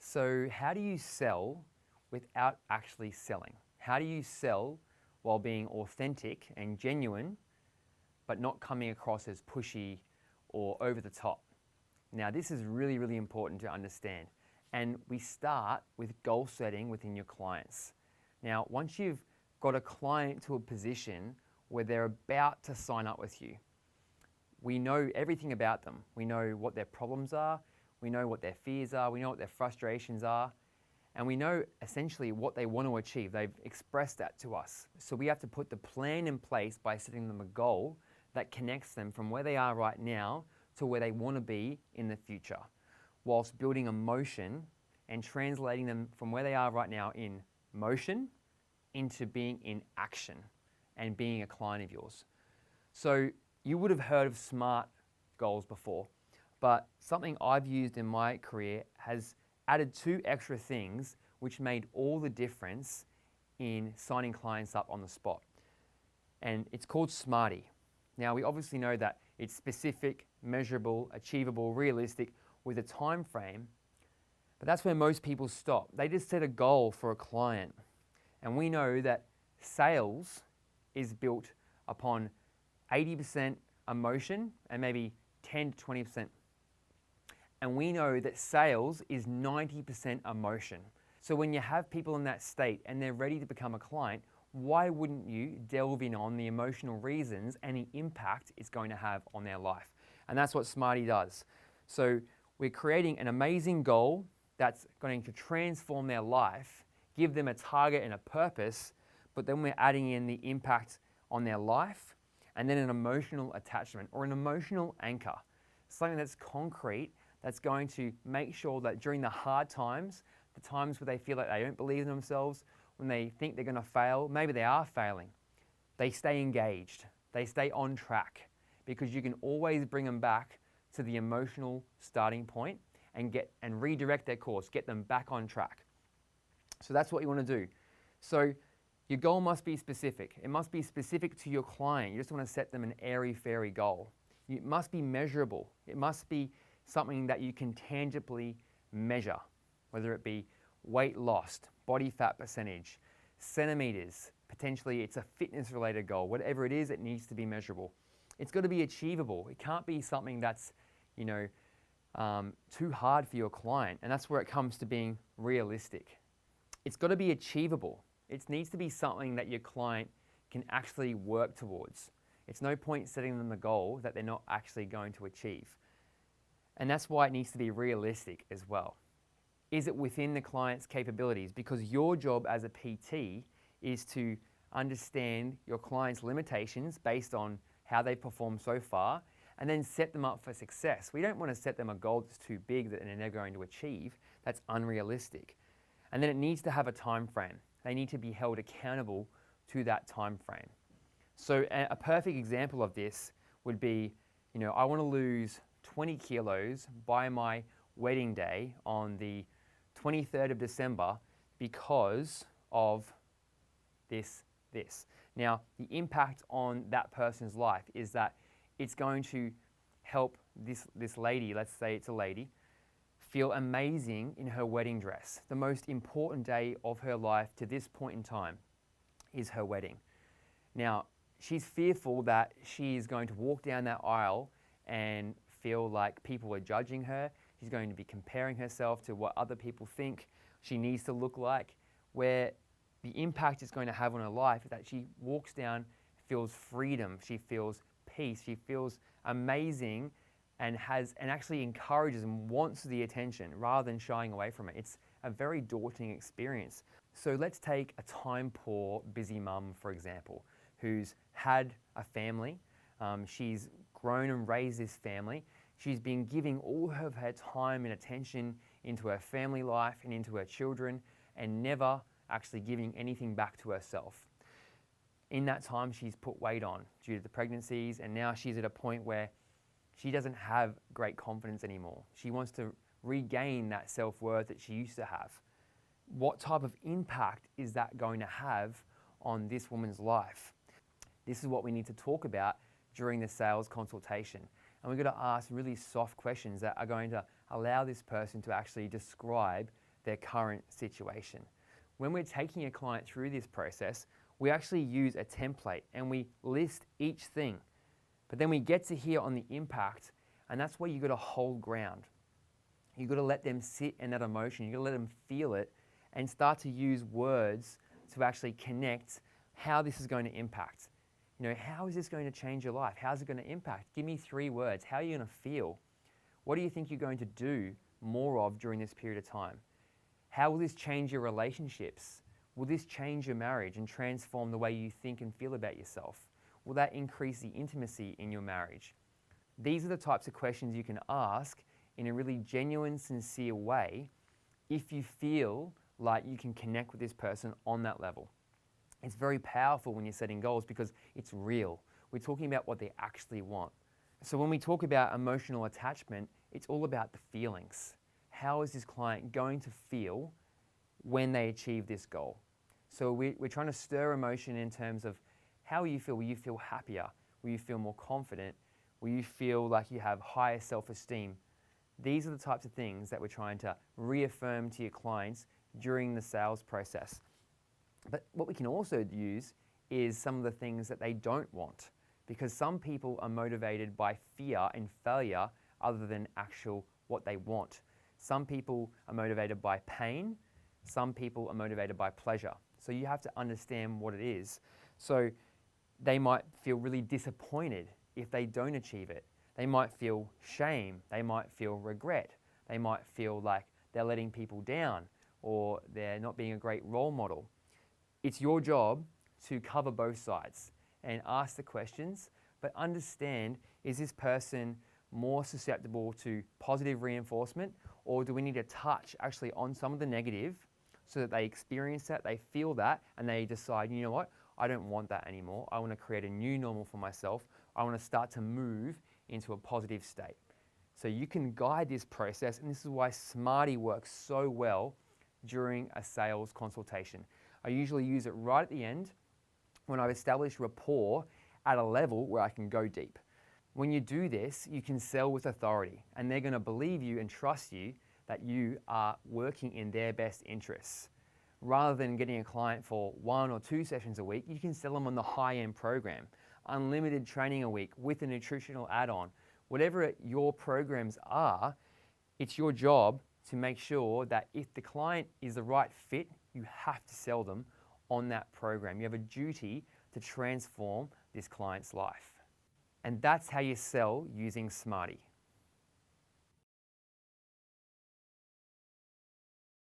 So how do you sell without actually selling? How do you sell while being authentic and genuine, but not coming across as pushy or over the top? Now, this is really, really important to understand. And we start with goal setting within your clients. Now, once you've got a client to a position where they're about to sign up with you, we know everything about them. We know what their problems are, we know what their fears are, we know what their frustrations are, and we know essentially what they want to achieve. They've expressed that to us. So we have to put the plan in place by setting them a goal that connects them from where they are right now to where they want to be in the future, whilst building emotion and translating them from where they are right now in motion into being in action and being a client of yours. So you would have heard of SMART goals before, but something I've used in my career has added 2 extra things which made all the difference in signing clients up on the spot. And it's called Smartie. Now, we obviously know that it's specific, measurable, achievable, realistic with a time frame, but that's where most people stop. They just set a goal for a client. And we know that sales is built upon 80% emotion and maybe 10 to 20%. And we know that sales is 90% emotion. So when you have people in that state and they're ready to become a client, why wouldn't you delve in on the emotional reasons and the impact it's going to have on their life? And that's what Smartie does. So we're creating an amazing goal that's going to transform their life, give them a target and a purpose, but then we're adding in the impact on their life and then an emotional attachment or an emotional anchor, something that's concrete, that's going to make sure that during the hard times, the times where they feel like they don't believe in themselves, when they think they're going to fail, maybe they are failing, they stay engaged, they stay on track, because you can always bring them back to the emotional starting point and redirect their course, get them back on track. So that's what you want to do. So your goal must be specific. It must be specific to your client. You just want to set them an airy-fairy goal. It must be measurable. It must be something that you can tangibly measure, whether it be weight lost, body fat percentage, centimeters, potentially it's a fitness related goal. Whatever it is, it needs to be measurable. It's got to be achievable. It can't be something that's, too hard for your client, and that's where it comes to being realistic. It's got to be achievable. It needs to be something that your client can actually work towards. It's no point setting them a goal that they're not actually going to achieve. And that's why it needs to be realistic as well. Is it within the client's capabilities? Because your job as a PT is to understand your client's limitations based on how they perform so far, and then set them up for success. We don't want to set them a goal that's too big that they're never going to achieve. That's unrealistic. And then it needs to have a time frame. They need to be held accountable to that time frame. So a perfect example of this would be, I want to lose 20 kilos by my wedding day on the 23rd of December because of this. Now, the impact on that person's life is that it's going to help this lady, let's say it's a lady, feel amazing in her wedding dress. The most important day of her life to this point in time is her wedding. Now, she's fearful that she is going to walk down that aisle and feel like people are judging her. She's going to be comparing herself to what other people think she needs to look like, where the impact it's going to have on her life is that she walks down, feels freedom, she feels peace, she feels amazing, and actually encourages and wants the attention rather than shying away from it. It's a very daunting experience. So let's take a time-poor, busy mum, for example, who's had a family. She's grown and raised this family. She's been giving all of her time and attention into her family life and into her children, and never actually giving anything back to herself. In that time, she's put weight on due to the pregnancies, and now she's at a point where she doesn't have great confidence anymore. She wants to regain that self-worth that she used to have. What type of impact is that going to have on this woman's life? This is what we need to talk about during the sales consultation. And we've got to ask really soft questions that are going to allow this person to actually describe their current situation. When we're taking a client through this process, we actually use a template and we list each thing. But then we get to here on the impact, and that's where you've got to hold ground. You've got to let them sit in that emotion. You've got to let them feel it and start to use words to actually connect how this is going to impact. You know, how is this going to change your life? How's it going to impact? Give me 3 words. How are you going to feel? What do you think you're going to do more of during this period of time? How will this change your relationships? Will this change your marriage and transform the way you think and feel about yourself? Will that increase the intimacy in your marriage? These are the types of questions you can ask in a really genuine, sincere way if you feel like you can connect with this person on that level. It's very powerful when you're setting goals because it's real. We're talking about what they actually want. So when we talk about emotional attachment, it's all about the feelings. How is this client going to feel when they achieve this goal? So we're trying to stir emotion in terms of how will you feel? Will you feel happier? Will you feel more confident? Will you feel like you have higher self-esteem? These are the types of things that we're trying to reaffirm to your clients during the sales process. But what we can also use is some of the things that they don't want, because some people are motivated by fear and failure other than actual what they want. Some people are motivated by pain. Some people are motivated by pleasure. So you have to understand what it is. So they might feel really disappointed if they don't achieve it. They might feel shame. They might feel regret. They might feel like they're letting people down or they're not being a great role model. It's your job to cover both sides and ask the questions, but understand, is this person more susceptible to positive reinforcement, or do we need to touch actually on some of the negative so that they experience that, they feel that, and they decide, you know what, I don't want that anymore. I want to create a new normal for myself. I want to start to move into a positive state. So you can guide this process, and this is why Smartie works so well during a sales consultation. I usually use it right at the end when I've established rapport at a level where I can go deep. When you do this, you can sell with authority, and they're going to believe you and trust you that you are working in their best interests. Rather than getting a client for 1 or 2 sessions a week, you can sell them on the high-end program, unlimited training a week with a nutritional add-on. Whatever your programs are, it's your job to make sure that if the client is the right fit, you have to sell them on that program. You have a duty to transform this client's life. And that's how you sell using Smartie.